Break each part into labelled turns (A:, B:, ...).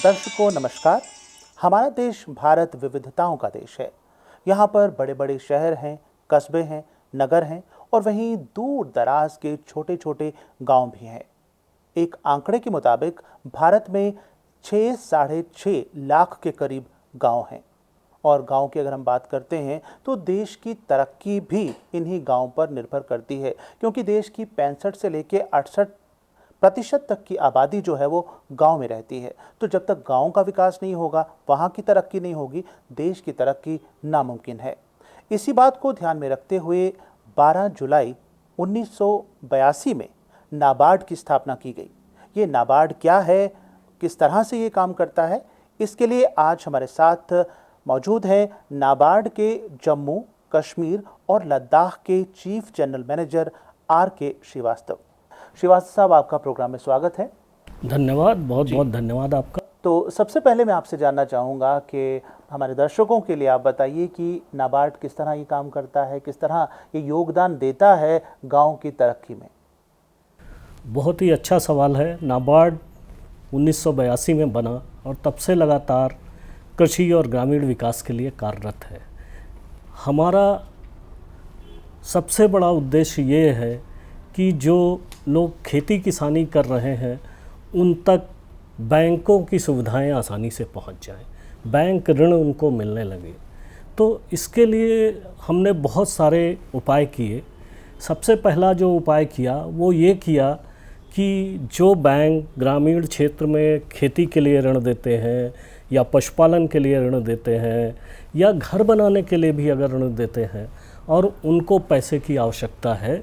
A: दर्शकों नमस्कार। हमारा देश भारत विविधताओं का देश है। यहाँ पर बड़े बड़े शहर हैं, कस्बे हैं, नगर हैं और वहीं दूर दराज के छोटे छोटे गांव भी हैं। एक आंकड़े के मुताबिक भारत में 6-6.5 लाख के करीब गांव हैं और गांव की अगर हम बात करते हैं तो देश की तरक्की भी इन्हीं गांव पर निर्भर करती है, क्योंकि देश की 65 से लेकर 68% तक की आबादी जो है वो गांव में रहती है। तो जब तक गांव का विकास नहीं होगा, वहां की तरक्की नहीं होगी, देश की तरक्की नामुमकिन है। इसी बात को ध्यान में रखते हुए 12 जुलाई 1982 में नाबार्ड की स्थापना की गई। ये नाबार्ड क्या है, किस तरह से ये काम करता है, इसके लिए आज हमारे साथ मौजूद हैं नाबार्ड के जम्मू, कश्मीर और लद्दाख के chief general manager R.K. Srivastava. Srivastava साहब, आपका प्रोग्राम में स्वागत है।
B: धन्यवाद, बहुत बहुत धन्यवाद आपका।
A: तो सबसे पहले मैं आपसे जानना चाहूँगा कि हमारे दर्शकों के लिए आप बताइए कि नाबार्ड किस तरह ये काम करता है, किस तरह ये योगदान देता है गांव की तरक्की में।
B: बहुत ही अच्छा सवाल है। नाबार्ड 1982 में बना और तब से लगातार कृषि और ग्रामीण विकास के लिए कार्यरत है। हमारा सबसे बड़ा उद्देश्य ये है कि जो लोग खेती किसानी कर रहे हैं उन तक बैंकों की सुविधाएं आसानी से पहुंच जाएं, बैंक ऋण उनको मिलने लगे। तो इसके लिए हमने बहुत सारे उपाय किए। सबसे पहला जो उपाय किया वो ये किया कि जो बैंक ग्रामीण क्षेत्र में खेती के लिए ऋण देते हैं या पशुपालन के लिए ऋण देते हैं या घर बनाने के लिए भी अगर ऋण देते हैं और उनको पैसे की आवश्यकता है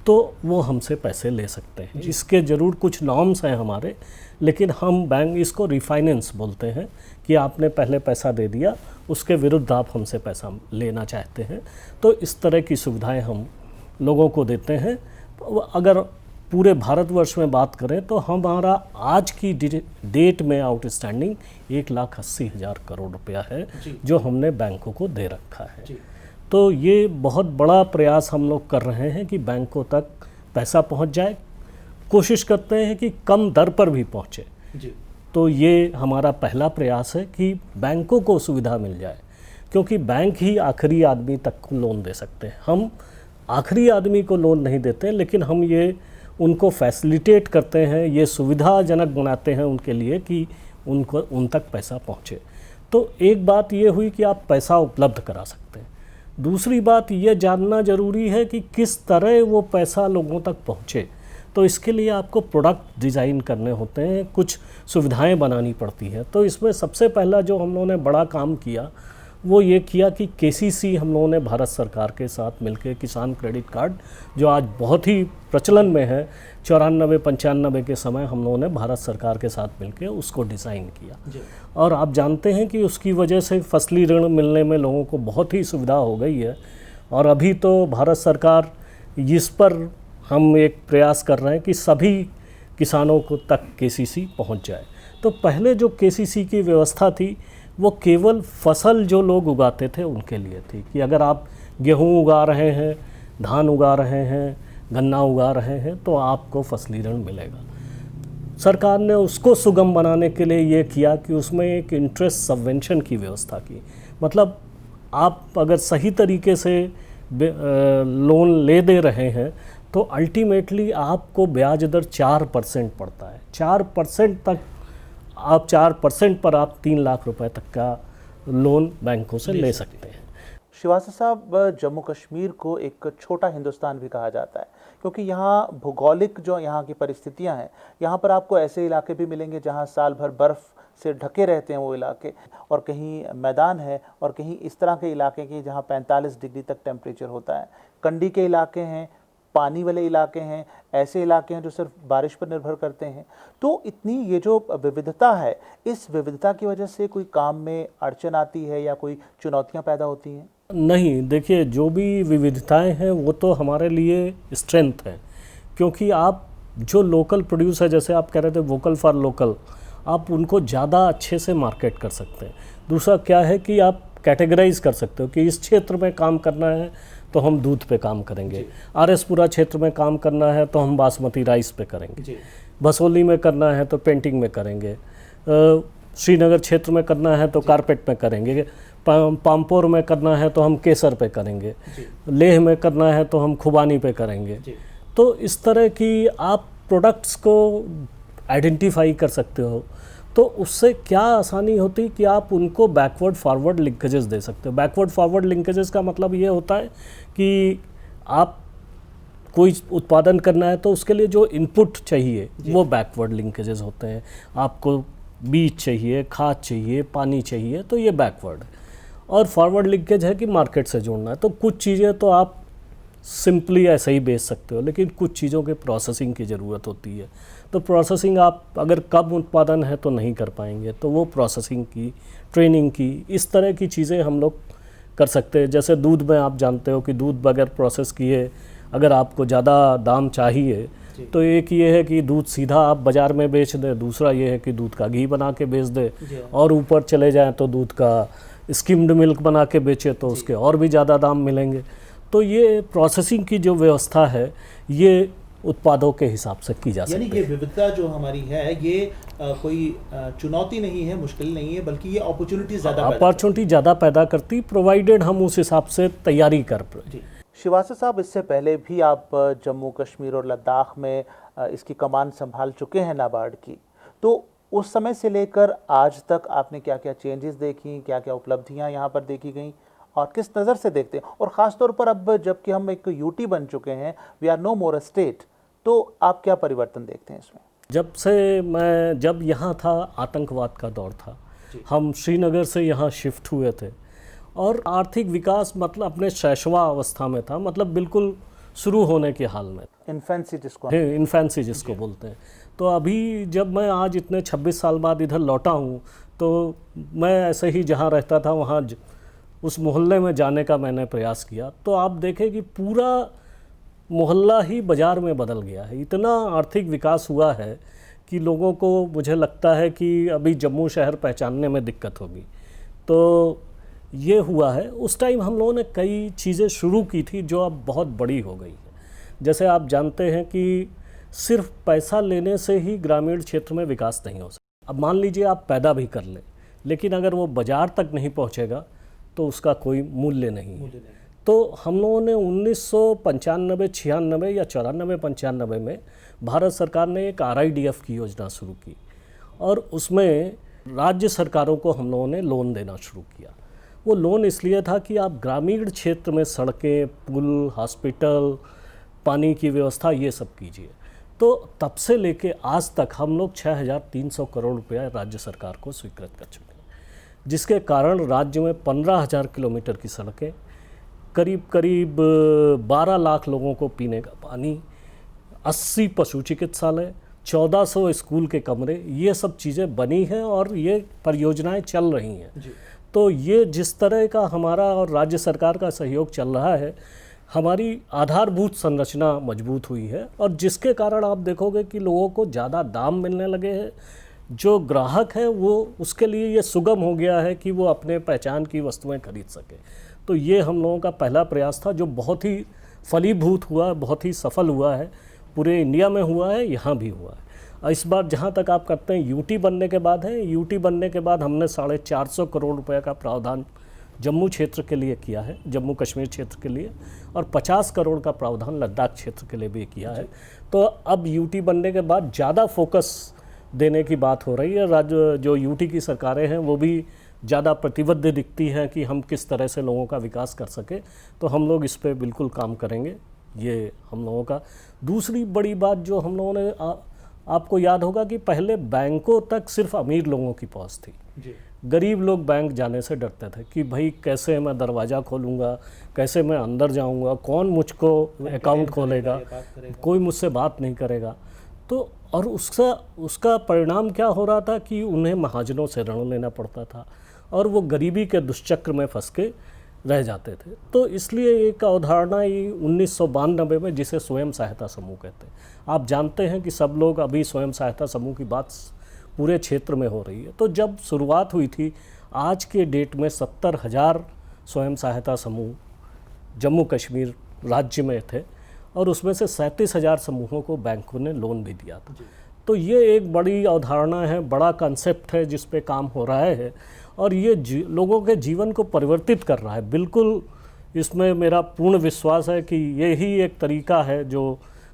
B: तो वो हमसे पैसे ले सकते हैं। इसके ज़रूर कुछ नॉर्म्स हैं हमारे, लेकिन हम बैंक इसको रिफाइनेंस बोलते हैं कि आपने पहले पैसा दे दिया, उसके विरुद्ध आप हमसे पैसा लेना चाहते हैं। तो इस तरह की सुविधाएं हम लोगों को देते हैं। अगर पूरे भारतवर्ष में बात करें तो हमारा आज की डेट में आउटस्टैंडिंग 1,80,000 करोड़ रुपया है जो हमने बैंकों को दे रखा है। तो ये बहुत बड़ा प्रयास हम लोग कर रहे हैं कि बैंकों तक पैसा पहुंच जाए। कोशिश करते हैं कि कम दर पर भी पहुंचे। तो ये हमारा पहला प्रयास है कि बैंकों को सुविधा मिल जाए, क्योंकि बैंक ही आखिरी आदमी तक लोन दे सकते हैं। हम आखिरी आदमी को लोन नहीं देते, लेकिन हम ये उनको फैसिलिटेट करते हैं, ये सुविधाजनक बनाते हैं उनके लिए कि उनको उन तक पैसा पहुंचे। तो एक बात ये हुई कि आप पैसा उपलब्ध करा सकते हैं। दूसरी बात ये जानना ज़रूरी है कि किस तरह वो पैसा लोगों तक पहुँचे। तो इसके लिए आपको प्रोडक्ट डिज़ाइन करने होते हैं, कुछ सुविधाएं बनानी पड़ती हैं। तो इसमें सबसे पहला जो हम लोगों ने बड़ा काम किया वो ये किया कि KCC हम लोगों ने भारत सरकार के साथ मिलकर किसान क्रेडिट कार्ड, जो आज बहुत ही प्रचलन में है, 94-95 के समय हम लोगों ने भारत सरकार के साथ मिलकर उसको डिज़ाइन किया। और आप जानते हैं कि उसकी वजह से फसली ऋण मिलने में लोगों को बहुत ही सुविधा हो गई है। और अभी तो भारत सरकार इस पर हम एक प्रयास कर रहे हैं कि सभी किसानों को तक KCC पहुँच जाए। तो पहले जो KCC की व्यवस्था थी वो केवल फसल जो लोग उगाते थे उनके लिए थी, कि अगर आप गेहूँ उगा रहे हैं, धान उगा रहे हैं, गन्ना उगा रहे हैं तो आपको फसली ऋण मिलेगा। सरकार ने उसको सुगम बनाने के लिए ये किया कि उसमें एक इंटरेस्ट सबवेंशन की व्यवस्था की। मतलब आप अगर सही तरीके से लोन ले दे रहे हैं तो अल्टीमेटली आपको ब्याज दर 4% पड़ता है। 4% तक आप 4% पर आप 3 लाख रुपए तक का लोन बैंकों से ले सकते हैं।
A: श्रीवास्तव साहब, जम्मू कश्मीर को एक छोटा हिंदुस्तान भी कहा जाता है, क्योंकि यहाँ भौगोलिक जो यहाँ की परिस्थितियाँ हैं, यहाँ पर आपको ऐसे इलाके भी मिलेंगे जहाँ साल भर बर्फ़ से ढके रहते हैं वो इलाके, और कहीं मैदान है और कहीं इस तरह के इलाके के जहाँ 45 डिग्री तक टेम्परेचर होता है। कंडी के इलाके हैं, पानी वाले इलाके हैं, ऐसे इलाके हैं जो सिर्फ बारिश पर निर्भर करते हैं। तो इतनी ये जो विविधता है, इस विविधता की वजह से कोई काम में अड़चन आती है या कोई चुनौतियां पैदा होती हैं?
B: नहीं, देखिए, जो भी विविधताएं हैं वो तो हमारे लिए स्ट्रेंथ है, क्योंकि आप जो लोकल प्रोड्यूस है, जैसे आप कह रहे थे वोकल फॉर लोकल, आप उनको ज़्यादा अच्छे से मार्केट कर सकते हैं। दूसरा क्या है कि आप कैटेगराइज कर सकते हो कि इस क्षेत्र में काम करना है तो हम दूध पे काम करेंगे, RSपुरा क्षेत्र में काम करना है तो हम बासमती राइस पे करेंगे, बसोली में करना है तो पेंटिंग में करेंगे, श्रीनगर क्षेत्र में करना है तो कारपेट पे करेंगे, पामपोर में करना है तो हम केसर पे करेंगे, लेह में करना है तो हम खुबानी पे करेंगे। तो इस तरह की आप प्रोडक्ट्स को आइडेंटिफाई कर सकते हो, तो उससे क्या आसानी होती कि आप उनको बैकवर्ड फॉरवर्ड लिंकेजेस दे सकते हो। बैकवर्ड फॉरवर्ड लिंकेजेस का मतलब ये होता है कि आप कोई उत्पादन करना है तो उसके लिए जो इनपुट चाहिए वो बैकवर्ड लिंकेजेस होते हैं। आपको बीज चाहिए, खाद चाहिए, पानी चाहिए, तो ये बैकवर्ड है। और फॉरवर्ड लिंकेज है कि मार्केट से जोड़ना है। तो कुछ चीज़ें तो आप सिंपली ऐसे ही बेच सकते हो, लेकिन कुछ चीज़ों के प्रोसेसिंग की ज़रूरत होती है। तो प्रोसेसिंग आप अगर कम उत्पादन है तो नहीं कर पाएंगे, तो वो प्रोसेसिंग की, ट्रेनिंग की, इस तरह की चीज़ें हम लोग कर सकते हैं। जैसे दूध में आप जानते हो कि दूध बगैर प्रोसेस किए अगर आपको ज़्यादा दाम चाहिए तो एक ये है कि दूध सीधा आप बाज़ार में बेच दें, दूसरा ये है कि दूध का घी बना के बेच दे, और ऊपर चले जाएं तो दूध का स्किम्ड मिल्क बना के बेचे तो उसके और भी ज़्यादा दाम मिलेंगे। तो ये प्रोसेसिंग की जो व्यवस्था है ये उत्पादों के हिसाब से की जा सकती है।
A: यानी ये विविधता जो हमारी है ये कोई चुनौती नहीं है, मुश्किल नहीं है, बल्कि ये अपॉर्चुनिटी
B: ज़्यादा पैदा करती, प्रोवाइडेड हम उस हिसाब से तैयारी कर।
A: श्रीवास्तव साहब, इससे पहले भी आप जम्मू कश्मीर और लद्दाख में इसकी कमान संभाल चुके हैं नाबार्ड की, तो उस समय से लेकर आज तक आपने क्या क्या चेंजेस देखी, क्या क्या उपलब्धियां यहाँ पर देखी गई और किस नज़र से देखते हैं? और ख़ास तौर पर अब जबकि हम एक यूटी बन चुके हैं, we are no more a state, तो आप क्या परिवर्तन देखते हैं इसमें?
B: जब यहाँ था आतंकवाद का दौर था, हम श्रीनगर से यहाँ शिफ्ट हुए थे और आर्थिक विकास मतलब अपने शैशवा अवस्था में था, मतलब बिल्कुल शुरू होने के हाल में, इन्फेंसी जिसको बोलते हैं। तो अभी जब मैं आज इतने 26 साल बाद इधर लौटा हूँ तो मैं ऐसे ही जहाँ रहता था वहाँ उस मोहल्ले में जाने का मैंने प्रयास किया, तो आप देखें कि पूरा मोहल्ला ही बाज़ार में बदल गया है। इतना आर्थिक विकास हुआ है कि लोगों को, मुझे लगता है कि अभी जम्मू शहर पहचानने में दिक्कत होगी। तो ये हुआ है। उस टाइम हम लोगों ने कई चीज़ें शुरू की थी जो अब बहुत बड़ी हो गई है। जैसे आप जानते हैं कि सिर्फ पैसा लेने से ही ग्रामीण क्षेत्र में विकास नहीं हो सकता। अब मान लीजिए आप पैदा भी कर लें, लेकिन अगर वो बाज़ार तक नहीं पहुंचेगा तो उसका कोई मूल्य नहीं है। तो हम लोगों ने 1995, 96 या 94, 95 में भारत सरकार ने एक RIDF की योजना शुरू की और उसमें राज्य सरकारों को हम लोगों ने लोन देना शुरू किया। वो लोन इसलिए था कि आप ग्रामीण क्षेत्र में सड़कें, पुल, हॉस्पिटल, पानी की व्यवस्था ये सब कीजिए। तो तब से लेके आज तक हम लोग 6,300 करोड़ रुपया राज्य सरकार को स्वीकृत कर चुके हैं, जिसके कारण राज्य में 15,000 किलोमीटर की सड़कें, करीब 12 लाख लोगों को पीने का पानी, 80 पशु चिकित्सालय, 1400 स्कूल के कमरे, ये सब चीज़ें बनी हैं और ये परियोजनाएं चल रही हैं। तो ये जिस तरह का हमारा और राज्य सरकार का सहयोग चल रहा है, हमारी आधारभूत संरचना मजबूत हुई है और जिसके कारण आप देखोगे कि लोगों को ज़्यादा दाम मिलने लगे हैं। जो ग्राहक है वो, उसके लिए ये सुगम हो गया है कि वो अपने पहचान की वस्तुएं खरीद सके। तो ये हम लोगों का पहला प्रयास था जो बहुत ही फलीभूत हुआ, बहुत ही सफल हुआ है। पूरे इंडिया में हुआ है, यहाँ भी हुआ है। इस बार जहाँ तक आप करते हैं यूटी बनने के बाद है, यूटी बनने के बाद हमने 450 करोड़ रुपए का प्रावधान जम्मू क्षेत्र के लिए किया है, जम्मू कश्मीर क्षेत्र के लिए, और 50 करोड़ का प्रावधान लद्दाख क्षेत्र के लिए भी किया है। तो अब यूटी बनने के बाद ज़्यादा फोकस देने की बात हो रही है। राज्य जो यूटी की सरकारें हैं वो भी ज़्यादा प्रतिबद्ध दिखती हैं कि हम किस तरह से लोगों का विकास कर सके। तो हम लोग इस पे बिल्कुल काम करेंगे। ये हम लोगों का दूसरी बड़ी बात जो हम लोगों ने आपको याद होगा कि पहले बैंकों तक सिर्फ अमीर लोगों की पहुंच थी जी। गरीब लोग बैंक जाने से डरते थे कि भाई कैसे मैं दरवाज़ा खोलूँगा, कैसे मैं अंदर जाऊँगा, कौन मुझको अकाउंट खोलेगा, कोई मुझसे बात नहीं करेगा। तो और उसका परिणाम क्या हो रहा था कि उन्हें महाजनों से ऋण लेना पड़ता था और वो गरीबी के दुष्चक्र में फंस के रह जाते थे। तो इसलिए एक अवधारणा ही 1992 में, जिसे स्वयं सहायता समूह कहते हैं, आप जानते हैं कि सब लोग अभी स्वयं सहायता समूह की बात पूरे क्षेत्र में हो रही है। तो जब शुरुआत हुई थी, आज के डेट में 70,000 स्वयं सहायता समूह जम्मू कश्मीर राज्य में थे और उसमें से 37,000 समूहों को बैंकों ने लोन भी दिया था। तो ये एक बड़ी अवधारणा है, बड़ा कंसेप्ट है जिस पे काम हो रहा है और ये लोगों के जीवन को परिवर्तित कर रहा है। बिल्कुल इसमें मेरा पूर्ण विश्वास है कि यही एक तरीका है जो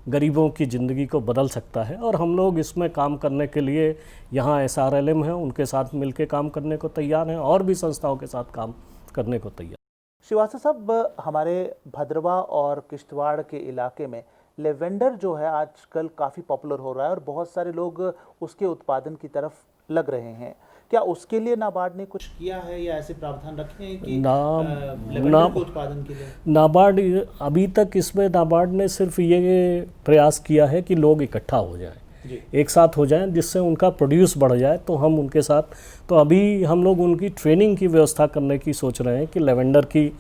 B: गरीबों की ज़िंदगी को बदल सकता है और हम लोग इसमें काम करने के लिए यहाँ SRLM है, उनके साथ मिलकर काम करने को तैयार हैं और भी संस्थाओं के साथ काम करने को तैयार।
A: श्रीवास्तव साहब, हमारे भद्रवा और किश्तवाड़ के इलाके में लेवेंडर जो है आजकल काफ़ी पॉपुलर हो रहा है और बहुत सारे लोग उसके उत्पादन की तरफ लग रहे हैं। क्या उसके लिए नाबार्ड ने कुछ किया है या ऐसे प्रावधान रखे हैं कि लेवेंडर के उत्पादन के लिए?
B: नाबार्ड अभी तक इसमें नाबार्ड ने सिर्फ ये प्रयास किया है कि लोग इकट्ठा हो जाएं, एक साथ हो जाएं, जिससे उनका प्रोड्यूस बढ़ जाए। तो हम उनके साथ, तो अभी हम लोग उनकी ट्रेनिंग की व्यवस्था करने की सोच रहे हैं कि लेवेंडर की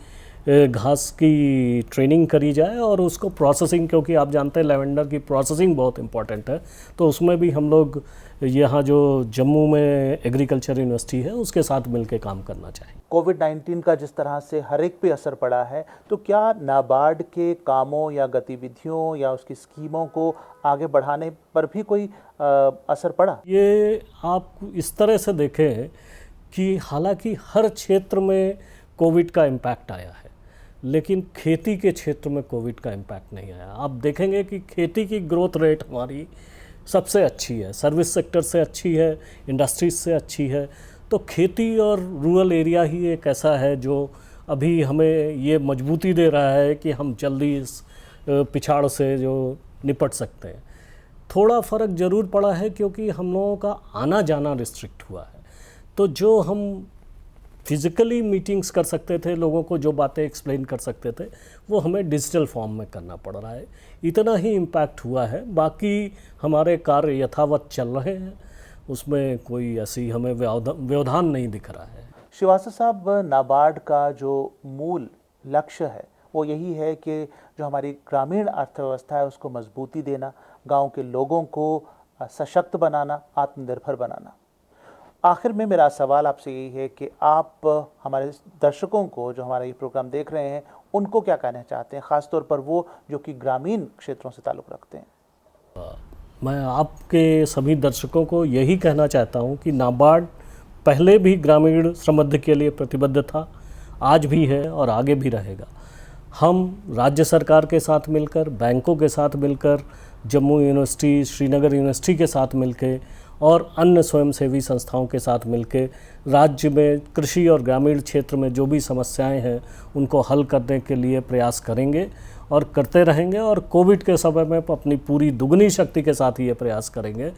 B: घास की ट्रेनिंग करी जाए और उसको प्रोसेसिंग, क्योंकि आप जानते हैं लेवेंडर की प्रोसेसिंग बहुत इम्पॉर्टेंट है, तो उसमें भी हम लोग यहाँ जो जम्मू में एग्रीकल्चर यूनिवर्सिटी है उसके साथ मिलकर काम करना चाहें।
A: कोविड-19 का जिस तरह से हर एक पे असर पड़ा है, तो क्या नाबार्ड के कामों या गतिविधियों या उसकी स्कीमों को आगे बढ़ाने पर भी कोई असर पड़ा?
B: ये आप इस तरह से देखें कि हालांकि हर क्षेत्र में कोविड का इम्पैक्ट आया है, लेकिन खेती के क्षेत्र में कोविड का इम्पैक्ट नहीं आया। आप देखेंगे कि खेती की ग्रोथ रेट हमारी सबसे अच्छी है, सर्विस सेक्टर से अच्छी है, इंडस्ट्रीज से अच्छी है। तो खेती और रूरल एरिया ही एक ऐसा है जो अभी हमें ये मजबूती दे रहा है कि हम जल्दी इस पिछाड़ से जो निपट सकते हैं। थोड़ा फ़र्क ज़रूर पड़ा है क्योंकि हम लोगों का आना जाना रिस्ट्रिक्ट हुआ है, तो जो हम फिज़िकली मीटिंग्स कर सकते थे, लोगों को जो बातें एक्सप्लेन कर सकते थे, वो हमें डिजिटल फॉर्म में करना पड़ रहा है। इतना ही इम्पैक्ट हुआ है, बाकी हमारे कार्य यथावत चल रहे हैं, उसमें कोई ऐसी हमें व्यवधान नहीं दिख रहा है।
A: श्रीवास्तव साहब, नाबार्ड का जो मूल लक्ष्य है वो यही है कि जो हमारी ग्रामीण अर्थव्यवस्था है उसको मजबूती देना, गांव के लोगों को सशक्त बनाना, आत्मनिर्भर बनाना। आखिर में मेरा सवाल आपसे यही है कि आप हमारे दर्शकों को, जो हमारा ये प्रोग्राम देख रहे हैं, उनको क्या कहना चाहते हैं, ख़ासतौर पर वो जो कि ग्रामीण क्षेत्रों से ताल्लुक़ रखते हैं?
B: मैं आपके सभी दर्शकों को यही कहना चाहता हूँ कि नाबार्ड पहले भी ग्रामीण समृद्धि के लिए प्रतिबद्ध था, आज भी है और आगे भी रहेगा। हम राज्य सरकार के साथ मिलकर, बैंकों के साथ मिलकर, जम्मू यूनिवर्सिटी, श्रीनगर यूनिवर्सिटी के साथ मिलकर और अन्य स्वयंसेवी संस्थाओं के साथ मिलकर राज्य में कृषि और ग्रामीण क्षेत्र में जो भी समस्याएं हैं उनको हल करने के लिए प्रयास करेंगे और करते रहेंगे और कोविड के समय में अपनी पूरी दुगनी शक्ति के साथ ये प्रयास करेंगे।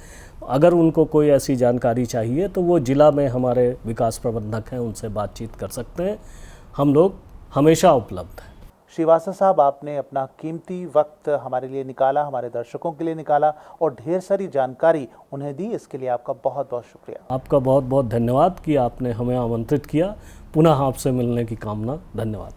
B: अगर उनको कोई ऐसी जानकारी चाहिए तो वो जिला में हमारे विकास प्रबंधक हैं, उनसे बातचीत कर सकते हैं। हम लोग हमेशा उपलब्ध हैं।
A: श्रीवास्तव साहब, आपने अपना कीमती वक्त हमारे लिए निकाला, हमारे दर्शकों के लिए निकाला और ढेर सारी जानकारी उन्हें दी, इसके लिए आपका बहुत बहुत शुक्रिया।
B: आपका बहुत बहुत धन्यवाद कि आपने हमें आमंत्रित किया। पुनः आपसे मिलने की कामना। धन्यवाद।